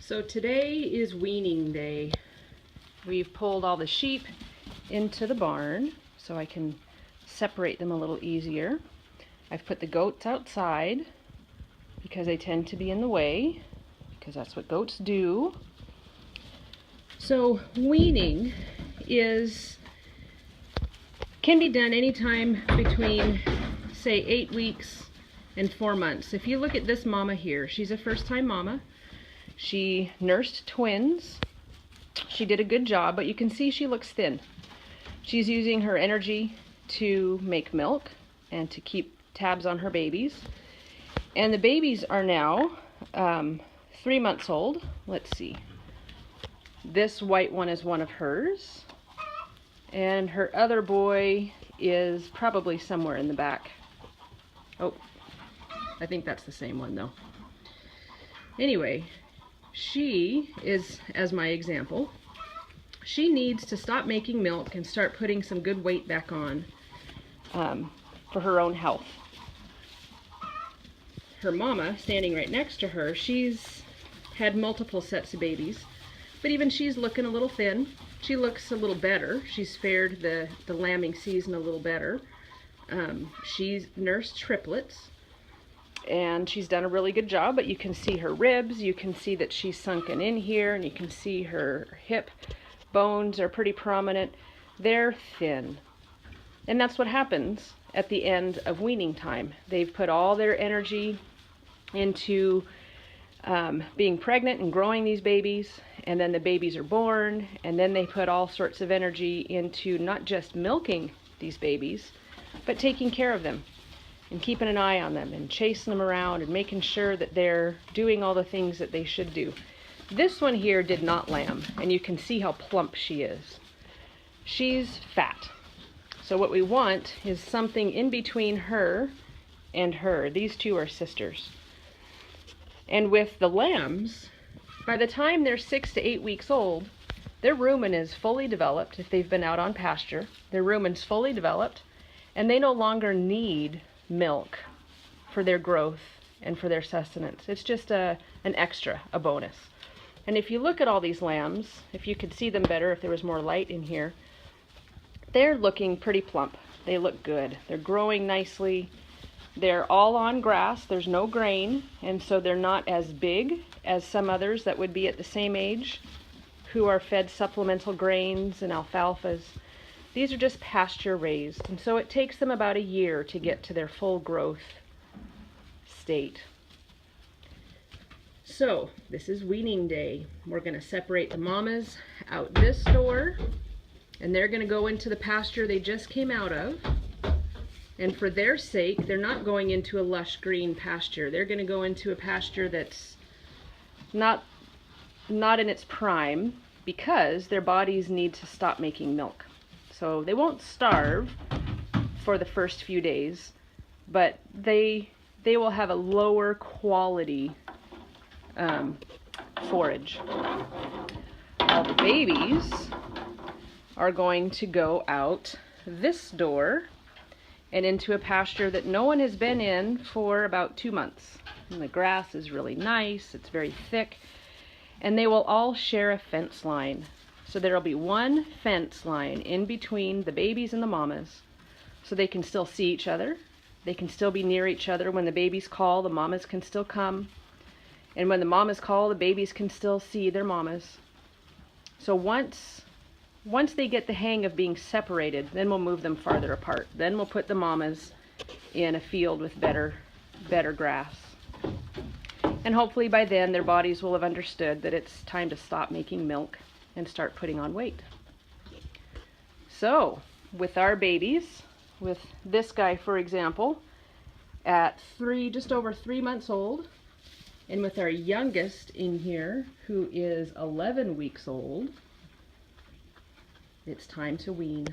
So today is weaning day. We've pulled all the sheep into the barn so I can separate them a little easier. I've put the goats outside because they tend to be in the way, because that's what goats do. So weaning can be done anytime between, say, 8 weeks and 4 months. If you look at this mama here, she's a first-time mama. She nursed twins. She did a good job, but you can see she looks thin. She's using her energy to make milk and to keep tabs on her babies. And the babies are now 3 months old. Let's see. This white one is one of hers. And her other boy is probably somewhere in the back. Oh, I think that's the same one though. Anyway, she is, as my example, she needs to stop making milk and start putting some good weight back on for her own health. Her mama, standing right next to her, she's had multiple sets of babies, but even she's looking a little thin. She looks a little better. She's fared the lambing season a little better. She's nursed triplets, and she's done a really good job, but you can see her ribs, you can see that she's sunken in here, and you can see her hip bones are pretty prominent. They're thin. And that's what happens at the end of weaning time. They've put all their energy into being pregnant and growing these babies, and then the babies are born, and then they put all sorts of energy into not just milking these babies, but taking care of them and keeping an eye on them and chasing them around and making sure that they're doing all the things that they should do. This one here did not lamb, and you can see how plump she is. She's fat. So what we want is something in between her and her. These two are sisters. And with the lambs, by the time they're 6 to 8 weeks old, their rumen is fully developed. If they've been out on pasture, their rumen's fully developed, and they no longer need milk for their growth and for their sustenance. It's just an extra, a bonus. And if you look at all these lambs, if you could see them better, if there was more light in here, they're looking pretty plump. They look good. They're growing nicely. They're all on grass. There's no grain, and so they're not as big as some others that would be at the same age who are fed supplemental grains and alfalfas. These are just pasture raised, and so it takes them about a year to get to their full growth state. So this is weaning day. We're going to separate the mamas out this door, and they're going to go into the pasture they just came out of. And for their sake, they're not going into a lush green pasture. They're going to go into a pasture that's not in its prime, because their bodies need to stop making milk. So they won't starve for the first few days, but they will have a lower quality forage. All the babies are going to go out this door and into a pasture that no one has been in for about 2 months. And the grass is really nice, it's very thick, and they will all share a fence line. So there'll be one fence line in between the babies and the mamas, so they can still see each other. They can still be near each other. When the babies call, the mamas can still come. And when the mamas call, the babies can still see their mamas. So once they get the hang of being separated, then we'll move them farther apart. Then we'll put the mamas in a field with better grass. And hopefully by then their bodies will have understood that it's time to stop making milk and start putting on weight. So with our babies, with this guy for example, at just over 3 months old, and with our youngest in here who is 11 weeks old, it's time to wean.